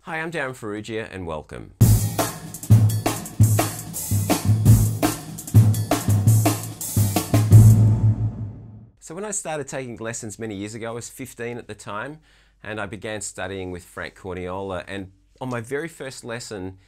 Hi, I'm Darryn Farrugia and welcome. So when I started taking lessons many years ago, I was 15 at the time, and I began studying with Frank Corniola. And on my very first lesson,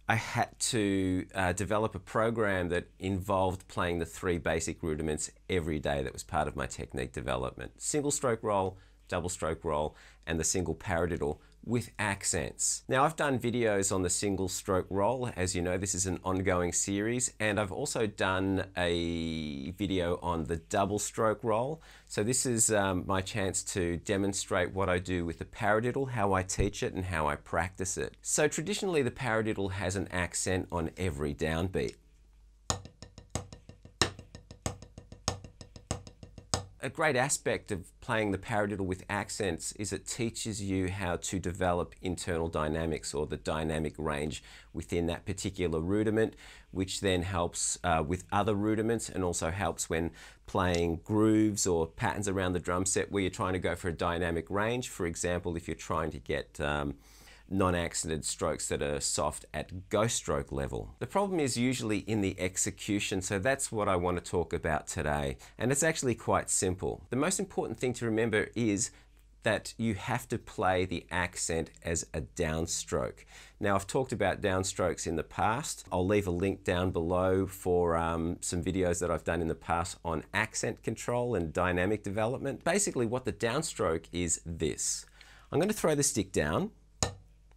I had to develop a program that involved playing the three basic rudiments every day. That was part of my technique development: single stroke roll, double stroke roll, and the single paradiddle with accents. Now, I've done videos on the single stroke roll. As you know, this is an ongoing series, and I've also done a video on the double stroke roll. So this is my chance to demonstrate what I do with the paradiddle, how I teach it, and how I practice it. So traditionally, the paradiddle has an accent on every downbeat. A great aspect of playing the paradiddle with accents is it teaches you how to develop internal dynamics, or the dynamic range within that particular rudiment, which then helps with other rudiments, and also helps when playing grooves or patterns around the drum set where you're trying to go for a dynamic range. For example, if you're trying to get non-accented strokes that are soft at ghost stroke level. The problem is usually in the execution, so that's what I want to talk about today. And it's actually quite simple. The most important thing to remember is that you have to play the accent as a downstroke. Now, I've talked about downstrokes in the past. I'll leave a link down below for some videos that I've done in the past on accent control and dynamic development. Basically, what the downstroke is this. I'm going to throw the stick down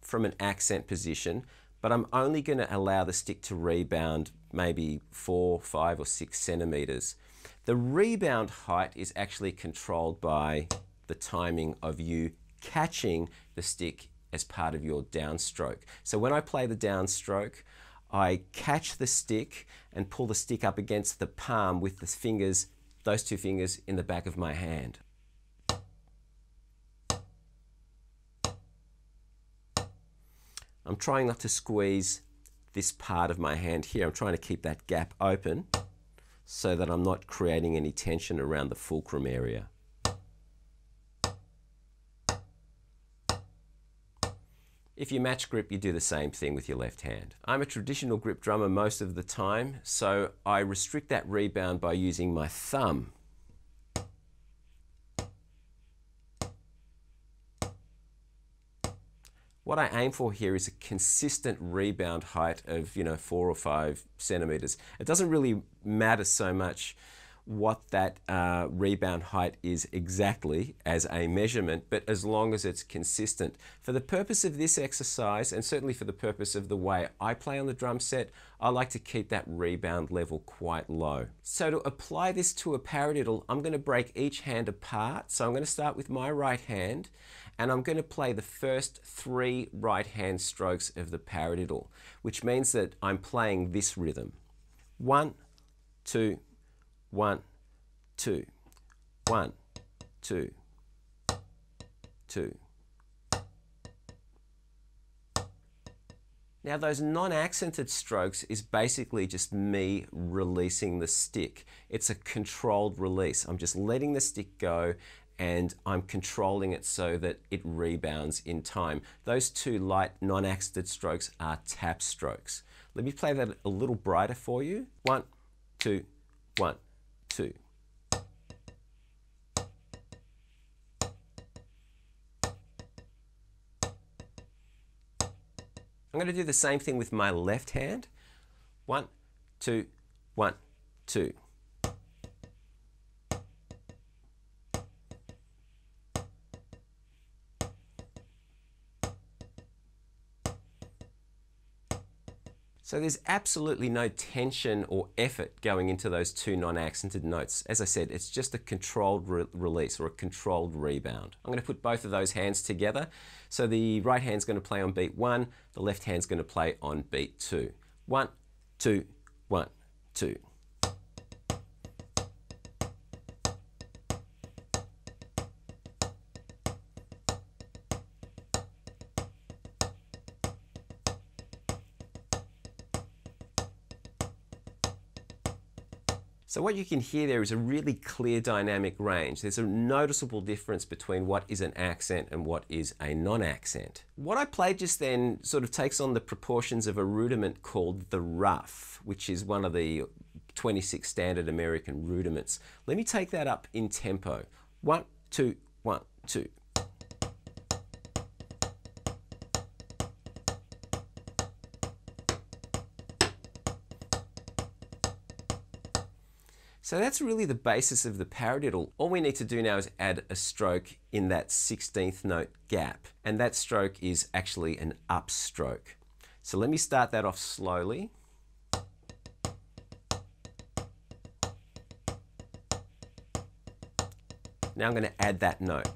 from an accent position, but I'm only going to allow the stick to rebound maybe 4, 5, or 6 centimeters. The rebound height is actually controlled by the timing of you catching the stick as part of your downstroke. So when I play the downstroke, I catch the stick and pull the stick up against the palm with the fingers, those two fingers, in the back of my hand. I'm trying not to squeeze this part of my hand here. I'm trying to keep that gap open so that I'm not creating any tension around the fulcrum area. If you match grip, you do the same thing with your left hand. I'm a traditional grip drummer most of the time, so I restrict that rebound by using my thumb. What I aim for here is a consistent rebound height of 4 or 5 centimeters. It doesn't really matter so much what that rebound height is exactly as a measurement, but as long as it's consistent. For the purpose of this exercise, and certainly for the purpose of the way I play on the drum set, I like to keep that rebound level quite low. So to apply this to a paradiddle, I'm going to break each hand apart. So I'm going to start with my right hand, and I'm going to play the first 3 right hand strokes of the paradiddle, which means that I'm playing this rhythm. 1, 2, 1, 2, 1, 2, 2. Now, those non-accented strokes is basically just me releasing the stick. It's a controlled release. I'm just letting the stick go, and I'm controlling it so that it rebounds in time. Those 2 light non-accented strokes are tap strokes. Let me play that a little brighter for you. 1, 2, 1, 2. I'm going to do the same thing with my left hand. 1, 2, 1, 2. So there's absolutely no tension or effort going into those 2 non-accented notes. As I said, it's just a controlled release, or a controlled rebound. I'm going to put both of those hands together. So the right hand's going to play on beat 1, the left hand's going to play on beat 2. 1, 2, 1, 2. So what you can hear there is a really clear dynamic range. There's a noticeable difference between what is an accent and what is a non-accent. What I played just then sort of takes on the proportions of a rudiment called the rough, which is one of the 26 standard American rudiments. Let me take that up in tempo. 1, 2, 1, 2. So that's really the basis of the paradiddle. All we need to do now is add a stroke in that 16th note gap, and that stroke is actually an upstroke. So let me start that off slowly. Now I'm going to add that note.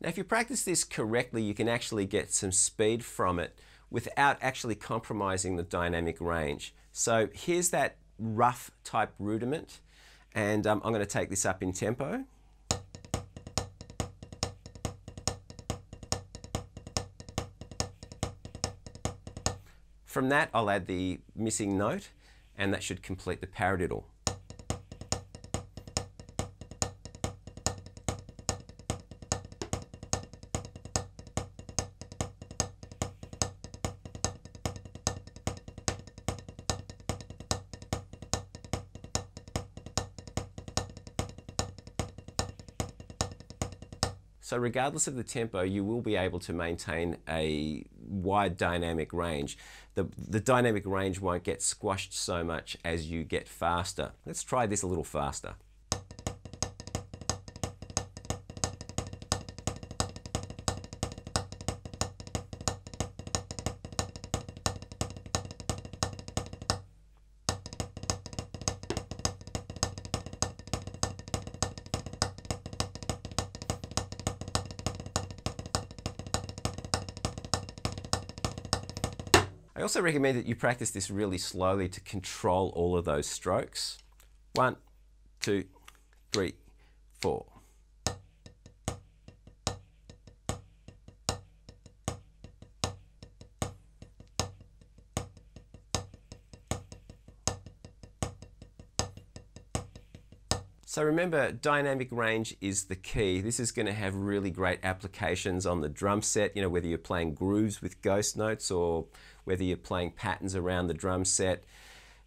Now, if you practice this correctly, you can actually get some speed from it without actually compromising the dynamic range. So here's that rough type rudiment, and I'm going to take this up in tempo. From that, I'll add the missing note, and that should complete the paradiddle. So regardless of the tempo, you will be able to maintain a wide dynamic range. The dynamic range won't get squashed so much as you get faster. Let's try this a little faster. I also recommend that you practice this really slowly to control all of those strokes. 1, 2, 3, 4. So remember, dynamic range is the key. This is going to have really great applications on the drum set, whether you're playing grooves with ghost notes or whether you're playing patterns around the drum set.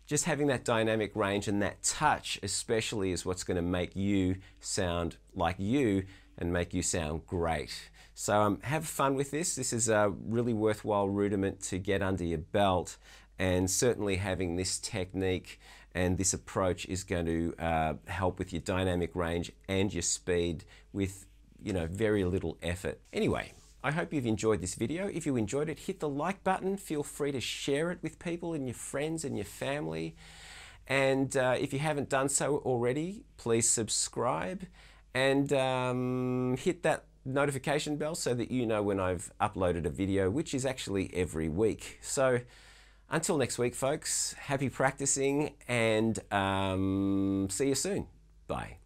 Just having that dynamic range and that touch especially is what's going to make you sound like you and make you sound great. So have fun with this. This is a really worthwhile rudiment to get under your belt, and certainly having this technique and this approach is going to help with your dynamic range and your speed with very little effort. Anyway, I hope you've enjoyed this video. If you enjoyed it, hit the like button. Feel free to share it with people and your friends and your family. And if you haven't done so already, please subscribe and hit that notification bell so that you know when I've uploaded a video, which is actually every week. So until next week, folks, happy practicing, and see you soon. Bye.